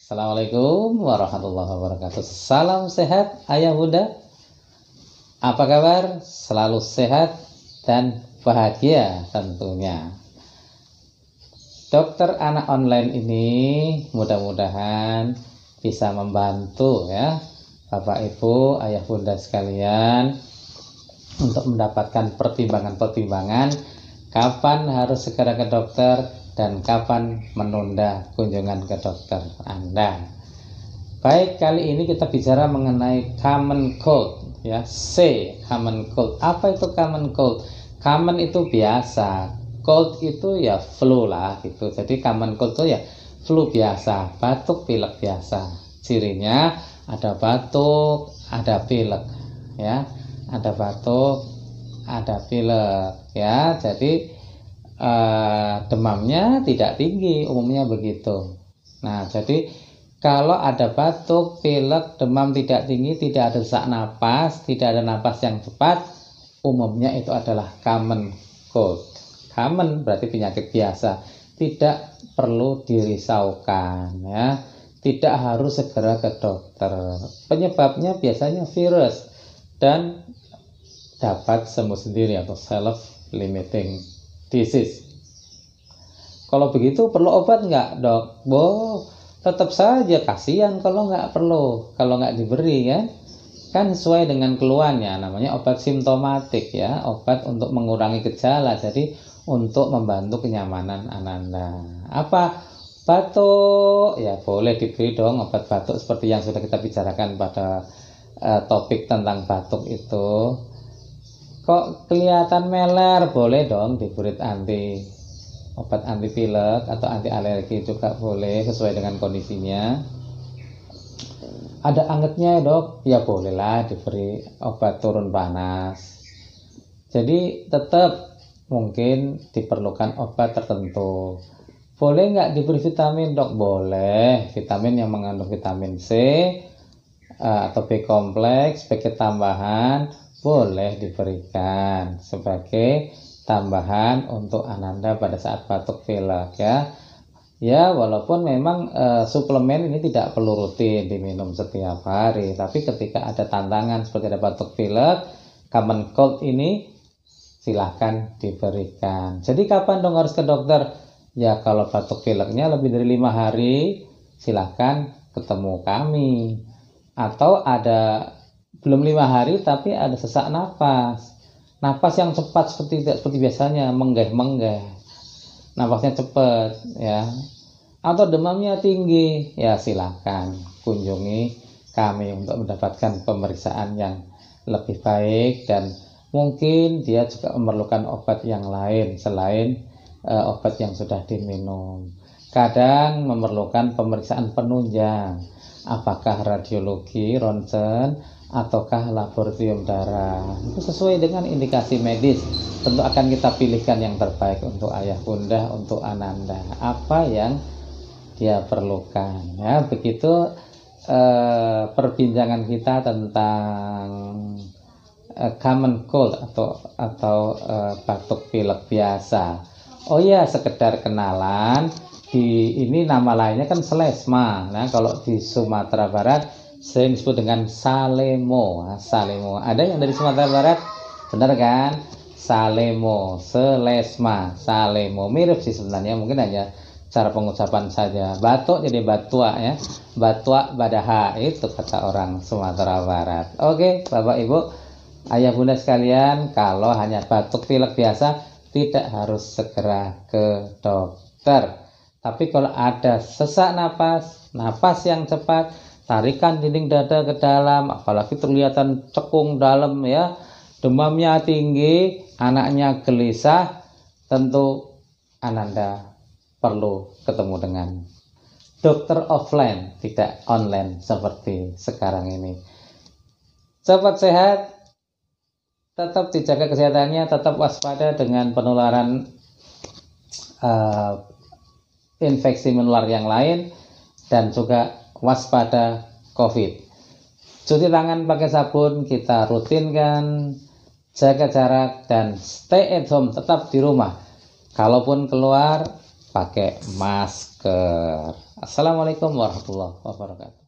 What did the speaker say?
Assalamualaikum warahmatullahi wabarakatuh. Salam sehat ayah bunda. Apa kabar? Selalu sehat dan bahagia tentunya. Dokter anak online ini mudah-mudahan bisa membantu ya Bapak Ibu, ayah bunda sekalian untuk mendapatkan pertimbangan-pertimbangan kapan harus segera ke dokter dan kapan menunda kunjungan ke dokter Anda. Baik, kali ini kita bicara mengenai common cold ya. Common cold. Apa itu common cold? Common itu biasa, cold itu ya flu lah gitu. Jadi common cold itu ya flu biasa, batuk pilek biasa. Cirinya ada batuk, ada pilek ya. Ada batuk, ada pilek ya. Jadi demamnya tidak tinggi, umumnya begitu. Nah, jadi kalau ada batuk, pilek, demam tidak tinggi, tidak ada sesak napas, tidak ada napas yang cepat, umumnya itu adalah common cold. Common berarti penyakit biasa, tidak perlu dirisaukan ya. Tidak harus segera ke dokter. Penyebabnya biasanya virus dan dapat sembuh sendiri atau self-limiting disease. Kalau begitu perlu obat nggak dok? Tetap saja kasihan kalau nggak perlu, kalau nggak diberi kan sesuai dengan keluhannya, namanya obat simptomatik ya, obat untuk mengurangi gejala, jadi untuk membantu kenyamanan Ananda. Apa batuk ya boleh diberi dong obat batuk seperti yang sudah kita bicarakan pada topik tentang batuk itu. Kok kelihatan meler, boleh dong diberi obat anti pilek atau anti alergi juga boleh sesuai dengan kondisinya. Ada angetnya dok, ya bolehlah diberi obat turun panas. Jadi tetap mungkin diperlukan obat tertentu. Boleh nggak diberi vitamin dok? Boleh, vitamin yang mengandung vitamin C atau B kompleks sebagai tambahan boleh diberikan sebagai tambahan untuk Ananda pada saat batuk pilek ya. Ya walaupun memang suplemen ini tidak perlu rutin diminum setiap hari, tapi ketika ada tantangan seperti ada batuk pilek, common cold ini silahkan diberikan. Jadi kapan dong harus ke dokter? Ya kalau batuk pileknya lebih dari 5 hari silahkan ketemu kami. Atau ada belum 5 hari tapi ada sesak napas yang cepat seperti biasanya, menggeh-menggeh, napasnya cepat ya, atau demamnya tinggi, ya silakan kunjungi kami untuk mendapatkan pemeriksaan yang lebih baik, dan mungkin dia juga memerlukan obat yang lain selain obat yang sudah diminum. Kadang memerlukan pemeriksaan penunjang, apakah radiologi, ronsen, ataukah laboratorium darah. Itu sesuai dengan indikasi medis. Tentu akan kita pilihkan yang terbaik untuk ayah bunda, untuk Ananda, apa yang dia perlukan ya. Begitu perbincangan kita tentang common cold atau batuk pilek biasa. Oh ya, sekedar kenalan, ini nama lainnya kan selesma. Nah, kalau di Sumatera Barat sering disebut dengan salemo. Salemo. Ada yang dari Sumatera Barat? Benar kan? Salemo, selesma, salemo. Mirip sih sebenarnya, mungkin hanya cara pengucapan saja. Batuk jadi batua ya. Batua badaha, itu kata orang Sumatera Barat. Oke, Bapak Ibu, ayah bunda sekalian, kalau hanya batuk pilek biasa tidak harus segera ke dokter. Tapi kalau ada sesak napas yang cepat, tarikan dinding dada ke dalam, apalagi terlihatan cekung dalam ya, demamnya tinggi, anaknya gelisah, tentu Ananda perlu ketemu dengan dokter offline, tidak online seperti sekarang ini. Sobat sehat, tetap dijaga kesehatannya, tetap waspada dengan penularan infeksi menular yang lain, dan juga waspada COVID. Cuci tangan pakai sabun, kita rutinkan, jaga jarak, dan stay at home, tetap di rumah. Kalaupun keluar, pakai masker. Assalamualaikum warahmatullahi wabarakatuh.